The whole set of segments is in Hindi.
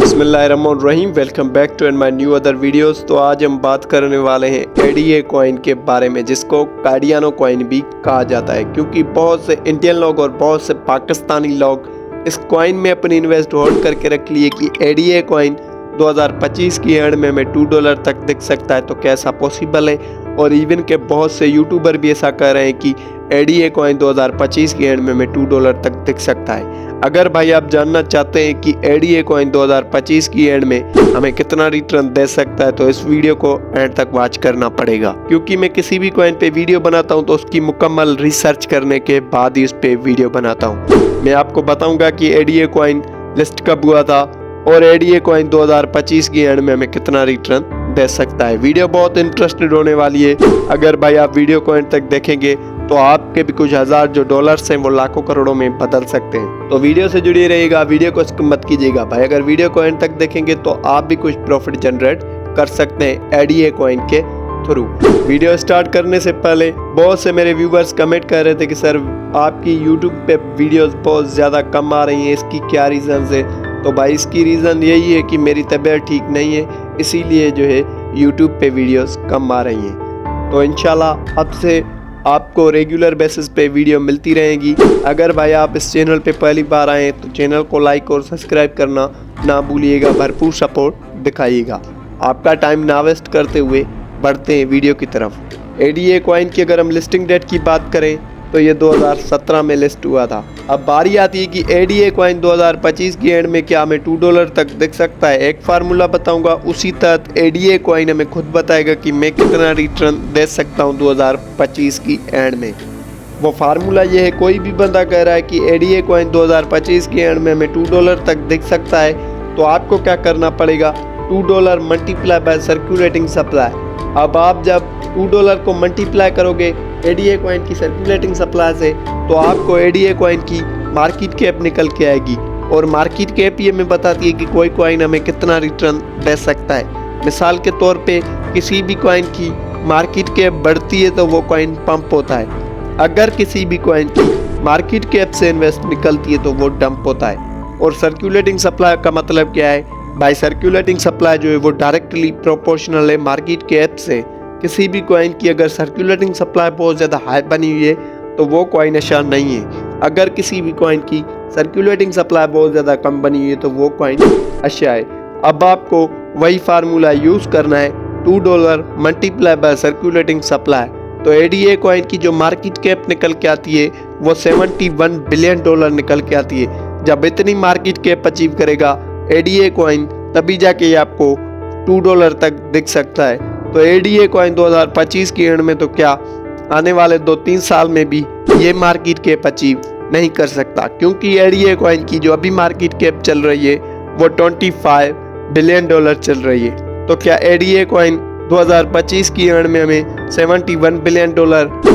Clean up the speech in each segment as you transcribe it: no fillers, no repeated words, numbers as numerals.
बिस्मिल्लाहिर्रहमानिर्रहीम। Welcome back to my new other videos. तो आज हम बात करने वाले हैं एडीए कॉइन के बारे में, जिसको कार्डियानो कॉइन भी कहा जाता है, क्योंकि बहुत से इंडियन लोग और बहुत से पाकिस्तानी लोग इस कॉइन में अपनी इन्वेस्ट होल्ड करके रख लिए कि एडीए कॉइन 2025 की एंड में हमें $2 तक दिख सकता है। तो कैसा पॉसिबल है? और इवन के बहुत से यूट्यूबर भी ऐसा कह रहे हैं कि एडीए कॉइन 2025 की एंड में हमें $2 तक दिख सकता है। अगर भाई आप जानना चाहते हैं कि एडीए कॉइन 2025 की एंड में हमें कितना रिटर्न दे सकता है, तो इस वीडियो को एंड तक वॉच करना पड़ेगा, क्योंकि मैं किसी भी कॉइन पे वीडियो बनाता हूं तो उसकी मुकम्मल रिसर्च करने के बाद ही उस पे वीडियो बनाता हूं। मैं आपको बताऊंगा कि एडीए कॉइन लिस्ट कब हुआ था और एडीए कॉइन 2025 की एंड में हमें कितना रिटर्न दे सकता है। वीडियो बहुत इंटरेस्टेड होने वाली है। अगर भाई आप वीडियो को एंड तक देखेंगे तो आपके भी कुछ हजार जो डॉलर्स हैं वो लाखों करोड़ों में बदल सकते हैं। तो वीडियो से जुड़े रहिएगा, वीडियो को स्किप मत कीजिएगा भाई। अगर वीडियो को एंड तक देखेंगे तो आप भी कुछ प्रॉफिट जनरेट कर सकते हैं एडीए कॉइन के थ्रू। वीडियो स्टार्ट करने से पहले बहुत से मेरे व्यूवर्स कमेंट कर रहे थे कि सर आपकी यूट्यूब पे वीडियोस बहुत ज़्यादा कम आ रही हैं, इसकी क्या रीज़न है? तो भाई इसकी रीज़न यही है कि मेरी तबीयत ठीक नहीं है, इसीलिए जो है यूट्यूब पे वीडियोस कम आ रही हैं। तो इंशाल्लाह अब से आपको रेगुलर बेसिस पे वीडियो मिलती रहेगी। अगर भाई आप इस चैनल पे पहली बार आए तो चैनल को लाइक और सब्सक्राइब करना ना भूलिएगा, भरपूर सपोर्ट दिखाइएगा। आपका टाइम ना वेस्ट करते हुए बढ़ते हैं वीडियो की तरफ। एडीए कॉइन की अगर हम लिस्टिंग डेट की बात करें तो ये 2017 में लिस्ट हुआ था। अब बारी आती है कि एडीए कॉइन 2025 की एंड में क्या हमें $2 तक दिख सकता है। एक फार्मूला बताऊंगा, उसी तहत एडीए कॉइन हमें खुद बताएगा कि मैं कितना रिटर्न दे सकता हूं 2025 की एंड में। वो फार्मूला ये है, कोई भी बंदा कह रहा है कि एडीए कॉइन 2025 की एंड में हमें $2 तक दिख सकता है, तो आपको क्या करना पड़ेगा? $2 मल्टीप्लाई बाय सर्कुलेटिंग सप्लाई। अब आप जब $2 को मल्टीप्लाई करोगे एडीए कॉइन की सर्कुलेटिंग सप्लाई से, तो आपको एडीए कॉइन की मार्केट कैप निकल के आएगी। और मार्केट कैप ये हमें बताती है कि कोई कॉइन हमें कितना रिटर्न दे सकता है। मिसाल के तौर पे किसी भी कॉइन की मार्केट कैप बढ़ती है तो वो कॉइन पंप होता है। अगर किसी भी कॉइन की मार्केट कैप से इन्वेस्ट निकलती है तो वो डंप होता है। और सर्कुलेटिंग सप्लाई का मतलब क्या है भाई? सर्कुलेटिंग सप्लाई जो है वो डायरेक्टली प्रोपोर्शनल है मार्केट कैप से। किसी भी कॉइन की अगर सर्कुलेटिंग सप्लाई बहुत ज़्यादा हाई बनी हुई है तो वो कॉइन अच्छा नहीं है। अगर किसी भी कॉइन की सर्कुलेटिंग सप्लाई बहुत ज़्यादा कम बनी हुई है तो वो कॉइन अच्छा है। अब आपको वही फार्मूला यूज़ करना है, $2 मल्टीप्लाई बाय सर्कुलेटिंग सप्लाई। तो एडीए कॉइन की जो मार्केट कैप निकल के आती है वो $71 बिलियन निकल के आती है। जब इतनी मार्केट कैप अचीव करेगा एडीए कॉइन, तभी जाके ये आपको $2 तक दिख सकता है। तो एडीए कॉइन 2025 की एंड में तो क्या आने वाले 2-3 साल में भी ये मार्केट कैप अचीव नहीं कर सकता, क्योंकि एडीए कॉइन की जो अभी मार्केट कैप चल रही है वो $25 बिलियन चल रही है। तो क्या एडीए कॉइन 2025 की एंड में हमें $71 बिलियन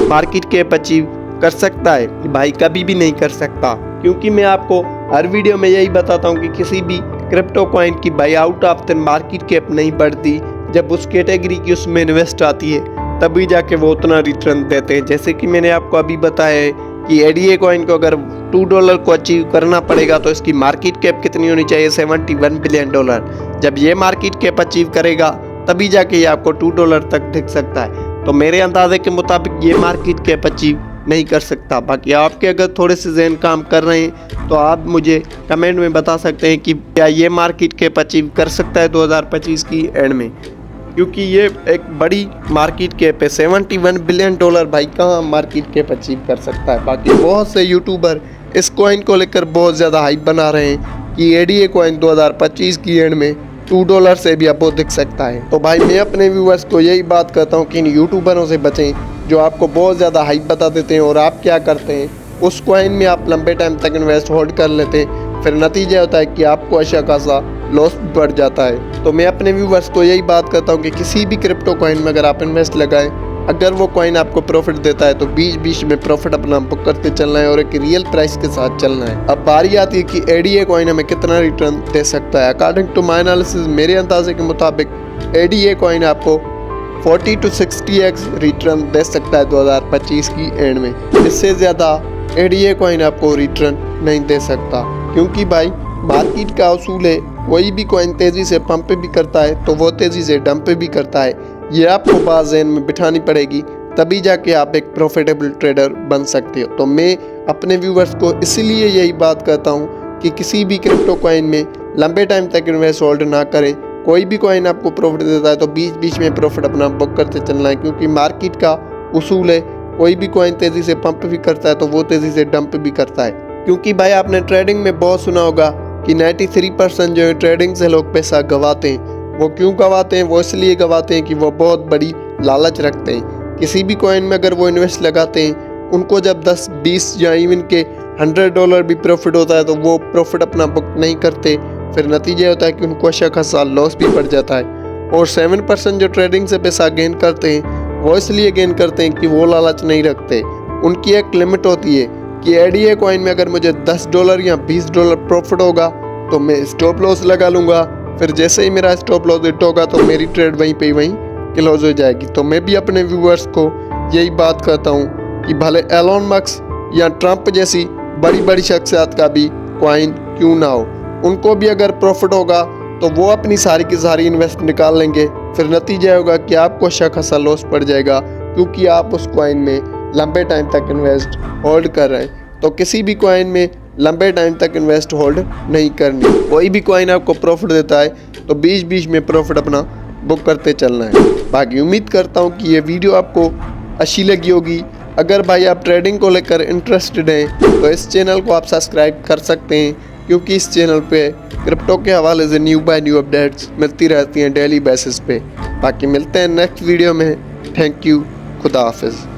मार्केट कैप अचीव कर सकता है? भाई कभी भी नहीं कर सकता, क्योंकि मैं आपको हर वीडियो में यही बताता हूँ कि किसी भी क्रिप्टो कॉइन की भाई out of the market cap नहीं बढ़ती। जब उस कैटेगरी की उसमें इन्वेस्ट आती है तभी जाके वो उतना रिटर्न देते हैं। जैसे कि मैंने आपको अभी बताया है कि एडीए कॉइन को अगर $2 को अचीव करना पड़ेगा तो इसकी मार्केट कैप कितनी होनी चाहिए? $71 बिलियन। जब ये मार्केट कैप अचीव करेगा तभी जाके ये आपको $2 तक दिख सकता है। तो मेरे अंदाजे के मुताबिक ये मार्केट कैप अचीव नहीं कर सकता। बाकी आपके अगर थोड़े से ज़हन काम कर रहे हैं तो आप मुझे कमेंट में बता सकते हैं कि क्या ये मार्केट कैप अचीव कर सकता है 2025 की एंड में, क्योंकि ये एक बड़ी मार्केट कैप है। $71 बिलियन भाई कहाँ मार्केट कैप अचीव कर सकता है? बाकी बहुत से यूट्यूबर इस कॉइन को लेकर बहुत ज़्यादा हाइप बना रहे हैं कि एडीए कॉइन 2025 की एंड में $2 से भी अबो दिख सकता है। तो भाई मैं अपने व्यूअर्स को यही बात करता हूँ कि इन यूट्यूबरों से बचें जो आपको बहुत ज़्यादा हाइप बता देते हैं और आप क्या करते हैं, उस कॉइन में आप लंबे टाइम तक इन्वेस्ट होल्ड कर लेते हैं, फिर नतीजा होता है कि आपको अच्छा खासा लॉस बढ़ जाता है। तो मैं अपने व्यूवर्स को यही बात करता हूँ कि किसी भी क्रिप्टो कॉइन में अगर आप इन्वेस्ट लगाएं, अगर वो कॉइन आपको प्रॉफिट देता है तो बीच में प्रॉफिट अपना बुक करते चलना है और एक रियल प्राइस के साथ चलना है। अब बारी आती है कि एडीए कॉइन हमें कितना रिटर्न दे सकता है। अकॉर्डिंग टू माय एनालिसिस, मेरे अंदाजे के मुताबिक एडीए कॉइन आपको 40 to 60x रिटर्न दे सकता है 2025 की एंड में। इससे ज़्यादा एडीए कॉइन आपको रिटर्न नहीं दे सकता, क्योंकि भाई मार्केट का असूल है कोई भी कॉइन तेज़ी से पंप भी करता है तो वो तेज़ी से डंप भी करता है। ये आपको बात ज़हन में बिठानी पड़ेगी, तभी जाके आप एक प्रॉफिटेबल ट्रेडर बन सकते हो। तो मैं अपने व्यूवर्स को इसीलिए यही बात कहता हूँ कि किसी भी क्रिप्टो कॉइन में लंबे टाइम तक इन्वेस्ट होल्ड ना करें। कोई भी कॉइन आपको प्रॉफिट देता है तो बीच बीच में प्रॉफिट अपना बुक करते चलना है, क्योंकि मार्केट का उसूल है कोई भी कॉइन तेज़ी से पंप भी करता है तो वो तेज़ी से डंप भी करता है। क्योंकि भाई आपने ट्रेडिंग में बहुत सुना होगा कि 93% जो है ट्रेडिंग से लोग पैसा गंवाते हैं। वो क्यों गंवाते हैं? वो इसलिए गंवाते हैं कि वो बहुत बड़ी लालच रखते हैं। किसी भी कॉइन में अगर वो इन्वेस्ट लगाते हैं, उनको जब 10, 20 या इवन के $100 भी प्रॉफिट होता है तो वो प्रॉफिट अपना बुक नहीं करते। फिर नतीजा होता है कि उनको अच्छा खासा लॉस भी पड़ जाता है। और 7% जो ट्रेडिंग से पैसा गेन करते हैं वो इसलिए गेन करते हैं कि वो लालच नहीं रखते। उनकी एक लिमिट होती है कि एडीए कॉइन में अगर मुझे $10 या $20 प्रॉफिट होगा तो मैं स्टॉप लॉस लगा लूँगा। फिर जैसे ही मेरा स्टॉप लॉस हिट होगा तो मेरी ट्रेड वहीं पे वहीं क्लोज हो जाएगी। तो मैं भी अपने व्यूअर्स को यही बात कहता हूँ कि भले एलोन मस्क या ट्रंप जैसी बड़ी बड़ी शख्सियत का भी कॉइन क्यों ना हो, उनको भी अगर प्रॉफिट होगा तो वो अपनी सारी की सारी इन्वेस्ट निकाल लेंगे। फिर नतीजा होगा कि आपको अच्छा खासा लॉस पड़ जाएगा, क्योंकि आप उस कॉइन में लंबे टाइम तक इन्वेस्ट होल्ड कर रहे हैं। तो किसी भी कॉइन में लंबे टाइम तक इन्वेस्ट होल्ड नहीं करनी। कोई भी कॉइन आपको प्रॉफिट देता है तो बीच बीच में प्रॉफिट अपना बुक करते चलना है। बाकी उम्मीद करता हूँ कि ये वीडियो आपको अच्छी लगी होगी। अगर भाई आप ट्रेडिंग को लेकर इंटरेस्टेड हैं तो इस चैनल को आप सब्सक्राइब कर सकते हैं, क्योंकि इस चैनल पे क्रिप्टो के हवाले से न्यू बाय न्यू अपडेट्स मिलती रहती हैं डेली बेसिस पे। बाकी मिलते हैं नेक्स्ट वीडियो में। थैंक यू, खुदा हाफिज़।